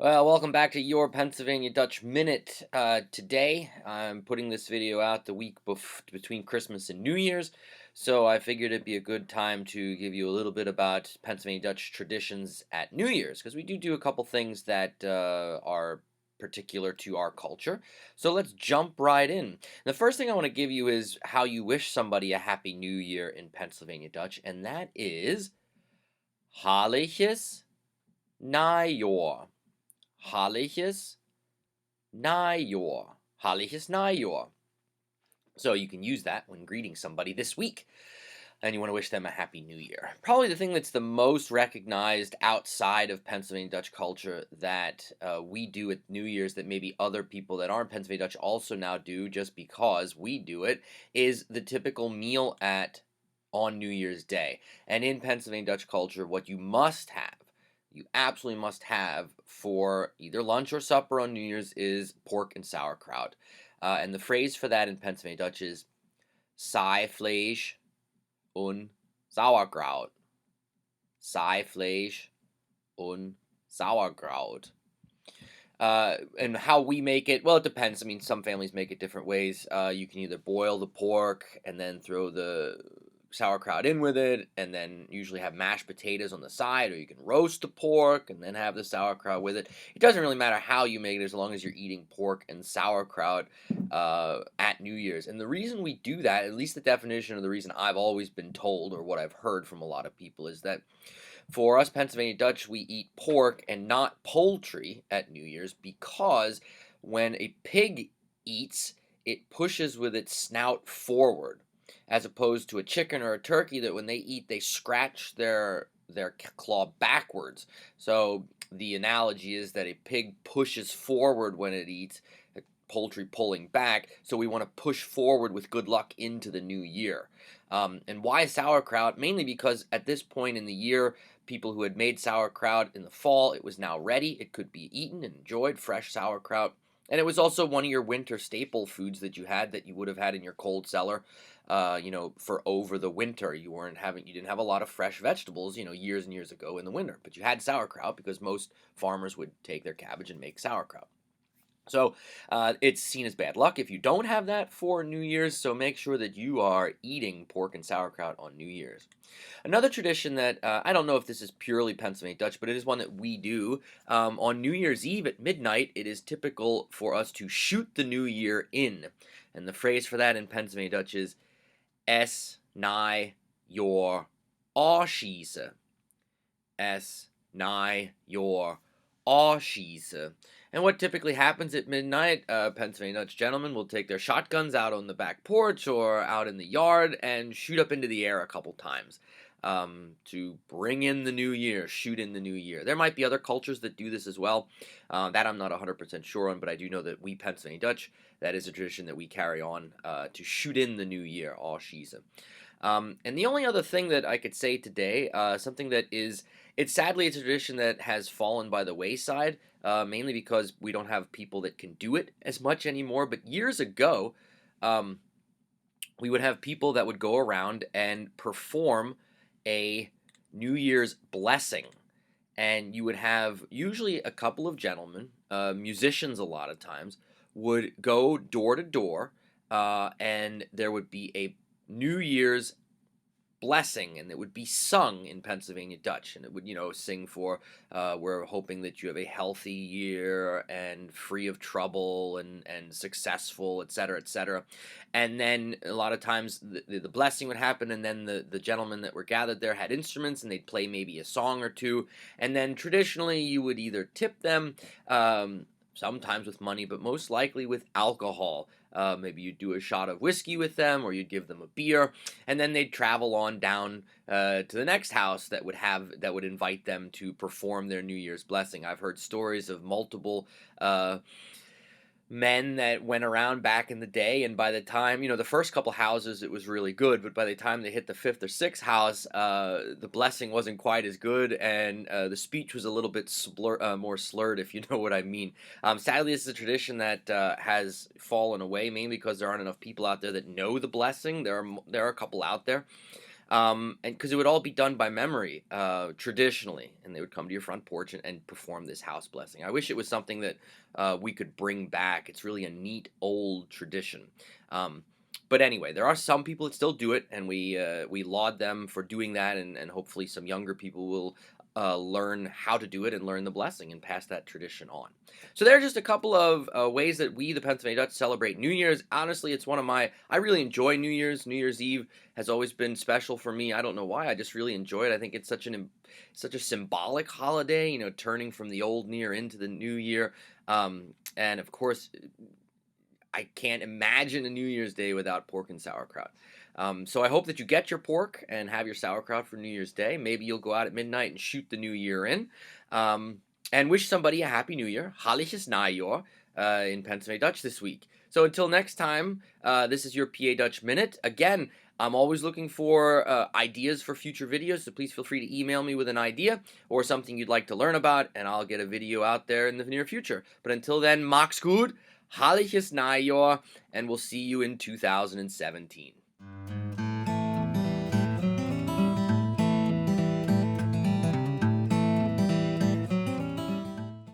Well, welcome back to your Pennsylvania Dutch Minute. Today, I'm putting this video out the week between Christmas and New Year's, so I figured it'd be a good time to give you a little bit about Pennsylvania Dutch traditions at New Year's, because we do a couple things that are particular to our culture. So let's jump right in. The first thing I want to give you is how you wish somebody a Happy New Year in Pennsylvania Dutch, and that is Harliches Najaar. Harliches Najaar. Harliches Najaar. So you can use that when greeting somebody this week and you want to wish them a happy new year. Probably the thing that's the most recognized outside of Pennsylvania Dutch culture that we do at New Year's that maybe other people that aren't Pennsylvania Dutch also now do just because we do it is the typical meal on New Year's Day. And in Pennsylvania Dutch culture, what you absolutely must have for either lunch or supper on New Year's is pork and sauerkraut. And the phrase for that in Pennsylvania Dutch is Saaivlees und Sauerkraut. Saaivlees und Sauerkraut. And how we make it, well, it depends. I mean, some families make it different ways. You can either boil the pork and then throw the sauerkraut in with it, and then usually have mashed potatoes on the side, or you can roast the pork and then have the sauerkraut with it. It doesn't really matter how you make it as long as you're eating pork and sauerkraut at New Year's. And the reason we do that, at least the definition of the reason I've always been told, or what I've heard from a lot of people, is that for us Pennsylvania Dutch, we eat pork and not poultry at New Year's because when a pig eats, it pushes with its snout forward, as opposed to a chicken or a turkey that when they eat, they scratch their claw backwards. So the analogy is that a pig pushes forward when it eats, a poultry pulling back. So we want to push forward with good luck into the new year. And why sauerkraut? Mainly because at this point in the year, people who had made sauerkraut in the fall, it was now ready. It could be eaten and enjoyed, fresh sauerkraut. And it was also one of your winter staple foods that you would have had in your cold cellar, for over the winter. You didn't have a lot of fresh vegetables, years and years ago in the winter, but you had sauerkraut because most farmers would take their cabbage and make sauerkraut. So it's seen as bad luck if you don't have that for New Year's, so make sure that you are eating pork and sauerkraut on New Year's. Another tradition that I don't know if this is purely Pennsylvania Dutch, but it is one that we do. On New Year's Eve at midnight, it is typical for us to shoot the new year in. And the phrase for that in Pennsylvania Dutch is Es nigh your avschießen. Es nigh your avschießen. And what typically happens at midnight, Pennsylvania Dutch gentlemen will take their shotguns out on the back porch or out in the yard and shoot up into the air a couple times to bring in the new year, shoot in the new year. There might be other cultures that do this as well. That I'm not 100% sure on, but I do know that we Pennsylvania Dutch, that is a tradition that we carry on to shoot in the new year, avschießen. And the only other thing that I could say today, something that sadly a tradition that has fallen by the wayside, mainly because we don't have people that can do it as much anymore. But years ago, we would have people that would go around and perform a New Year's blessing. And you would have usually a couple of gentlemen, musicians a lot of times, would go door to door, and there would be a New Year's blessing, and it would be sung in Pennsylvania Dutch, and it would, sing for, we're hoping that you have a healthy year and free of trouble and successful, etc., etc. And then a lot of times the blessing would happen, and then the gentlemen that were gathered there had instruments, and they'd play maybe a song or two, and then traditionally you would either tip them, sometimes with money, but most likely with alcohol. Maybe you'd do a shot of whiskey with them, or you'd give them a beer, and then they'd travel on down to the next house that would invite them to perform their New Year's blessing. I've heard stories of multiple men that went around back in the day, and by the time, the first couple houses, it was really good, but by the time they hit the fifth or sixth house, the blessing wasn't quite as good, and the speech was a little bit more slurred, if you know what I mean. Sadly, this is a tradition that has fallen away, mainly because there aren't enough people out there that know the blessing. There are a couple out there. And because it would all be done by memory, traditionally, and they would come to your front porch and perform this house blessing. I wish it was something that we could bring back. It's really a neat old tradition. Um, but anyway, there are some people that still do it, and we laud them for doing that, and hopefully some younger people will learn how to do it and learn the blessing and pass that tradition on. So there are just a couple of ways that we, the Pennsylvania Dutch, celebrate New Year's. Honestly, it's one of my. I really enjoy New Year's. New Year's Eve has always been special for me. I don't know why. I just really enjoy it. I think it's such a symbolic holiday. You know, turning from the old year into the new year. And of course, I can't imagine a New Year's Day without pork and sauerkraut. So I hope that you get your pork and have your sauerkraut for New Year's Day. Maybe you'll go out at midnight and shoot the new year in. And wish somebody a happy new year. Halliges Najaar in Pennsylvania Dutch this week. So until next time, this is your PA Dutch Minute. Again, I'm always looking for ideas for future videos, so please feel free to email me with an idea or something you'd like to learn about, and I'll get a video out there in the near future. But until then, macht's goed, Halliges Najaar, and we'll see you in 2017.